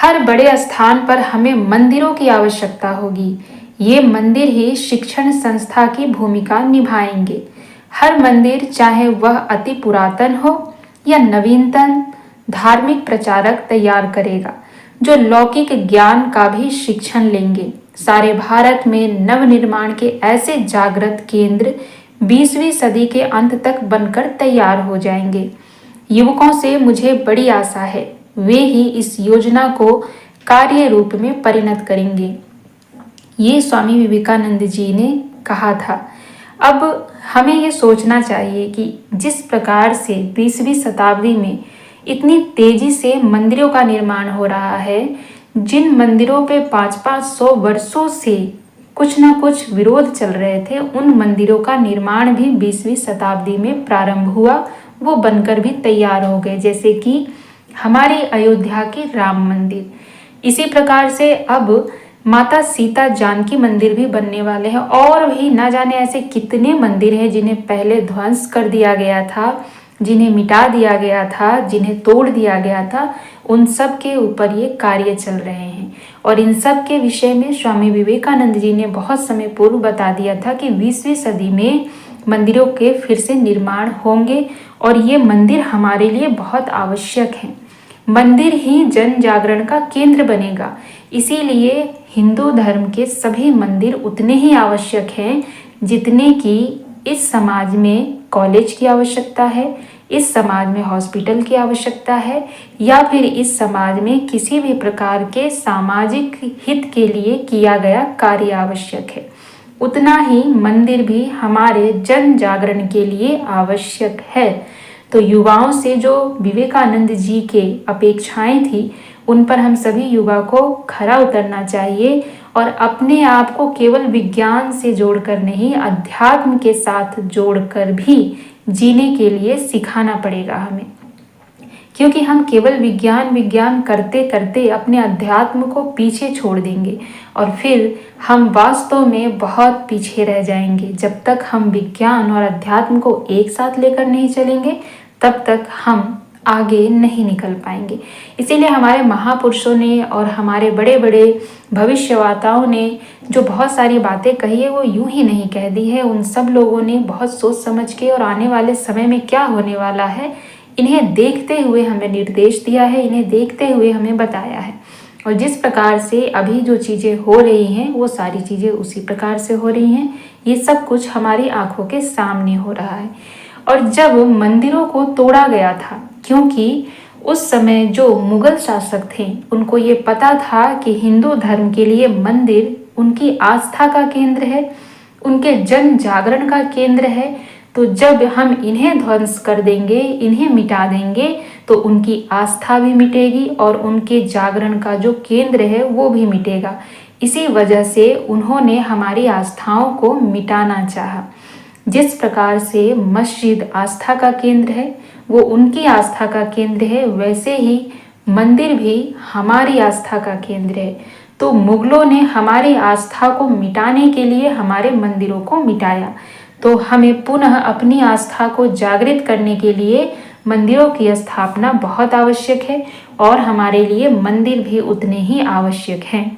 हर बड़े स्थान पर हमें मंदिरों की आवश्यकता होगी। ये मंदिर ही शिक्षण संस्था की भूमिका निभाएंगे। हर मंदिर, चाहे वह अति पुरातन हो या नवीनतम, धार्मिक प्रचारक तैयार करेगा जो लौकिक ज्ञान का भी शिक्षण लेंगे। सारे भारत में नवनिर्माण के ऐसे जागृत केंद्र 20वीं सदी के अंत तक बनकर तैयार हो जाएंगे। युवकों से मुझे बड़ी आशा है, वे ही इस योजना को कार्य रूप में परिणत करेंगे। ये स्वामी विवेकानंद जी ने कहा था। अब हमें ये सोचना चाहिए कि जिस प्रकार से 20वीं शताब्दी में इतनी तेजी से मंदिरों का निर्माण हो रहा है, जिन मंदिरों पे 500-500 वर्षों से कुछ ना कुछ विरोध चल रहे थे, उन मंदिरों का निर्माण भी 20वीं शताब्दी में प्रारंभ हुआ, वो बनकर भी तैयार हो गए। जैसे कि हमारी अयोध्या की राम मंदिर, इसी प्रकार से अब माता सीता जानकी मंदिर भी बनने वाले हैं। और भी ना जाने ऐसे कितने मंदिर हैं जिन्हें पहले ध्वंस कर दिया गया था, जिन्हें मिटा दिया गया था, जिन्हें तोड़ दिया गया था, उन सब के ऊपर ये कार्य चल रहे हैं। और इन सब के विषय में स्वामी विवेकानंद जी ने बहुत समय पूर्व बता दिया था कि 20वीं सदी में मंदिरों के फिर से निर्माण होंगे और ये मंदिर हमारे लिए बहुत आवश्यक हैं। मंदिर ही जन जागरण का केंद्र बनेगा। इसीलिए हिंदू धर्म के सभी मंदिर उतने ही आवश्यक हैं जितने कि इस समाज में कॉलेज की आवश्यकता है, इस समाज में हॉस्पिटल की आवश्यकता है, या फिर इस समाज में किसी भी प्रकार के सामाजिक हित के लिए किया गया कार्य आवश्यक है। उतना ही मंदिर भी हमारे जन जागरण के लिए आवश्यक है। तो युवाओं से जो विवेकानंद जी के अपेक्षाएं थी, उन पर हम सभी युवा को खरा उतरना चाहिए और अपने आप को केवल विज्ञान से जोड़कर नहीं, अध्यात्म के साथ जोड़कर भी जीने के लिए सिखाना पड़ेगा हमें। क्योंकि हम केवल विज्ञान विज्ञान करते करते अपने अध्यात्म को पीछे छोड़ देंगे और फिर हम वास्तव में बहुत पीछे रह जाएंगे। जब तक हम विज्ञान और अध्यात्म को एक साथ लेकर नहीं चलेंगे, तब तक हम आगे नहीं निकल पाएंगे। इसीलिए हमारे महापुरुषों ने और हमारे बड़े बड़े भविष्यवक्ताओं ने जो बहुत सारी बातें कही है, वो यूं ही नहीं कह दी है। उन सब लोगों ने बहुत सोच समझ के और आने वाले समय में क्या होने वाला है, इन्हें देखते हुए हमें निर्देश दिया है, इन्हें देखते हुए हमें बताया है। और जिस प्रकार से अभी जो चीज़ें हो रही हैं, वो सारी चीज़ें उसी प्रकार से हो रही हैं। ये सब कुछ हमारी आंखों के सामने हो रहा है। और जब मंदिरों को तोड़ा गया था, क्योंकि उस समय जो मुगल शासक थे, उनको ये पता था कि हिंदू धर्म के लिए मंदिर उनकी आस्था का केंद्र है, उनके जन जागरण का केंद्र है। तो जब हम इन्हें ध्वंस कर देंगे, इन्हें मिटा देंगे, तो उनकी आस्था भी मिटेगी और उनके जागरण का जो केंद्र है वो भी मिटेगा। इसी वजह से उन्होंने हमारी आस्थाओं को मिटाना चाहा। जिस प्रकार से मस्जिद आस्था का केंद्र है, वो उनकी आस्था का केंद्र है, वैसे ही मंदिर भी हमारी आस्था का केंद्र है। तो मुगलों ने हमारी आस्था को मिटाने के लिए हमारे मंदिरों को मिटाया। तो हमें पुनः अपनी आस्था को जागृत करने के लिए मंदिरों की स्थापना बहुत आवश्यक है और हमारे लिए मंदिर भी उतने ही आवश्यक हैं।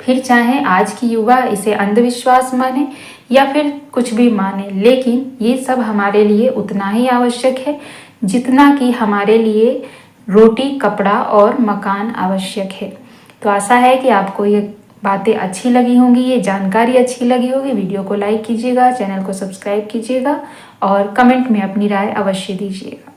फिर चाहे आज की युवा इसे अंधविश्वास माने या फिर कुछ भी माने, लेकिन ये सब हमारे लिए उतना ही आवश्यक है जितना कि हमारे लिए रोटी, कपड़ा और मकान आवश्यक है। तो आशा है कि आपको ये बातें अच्छी लगी होंगी, ये जानकारी अच्छी लगी होगी। वीडियो को लाइक कीजिएगा, चैनल को सब्सक्राइब कीजिएगा और कमेंट में अपनी राय अवश्य दीजिएगा।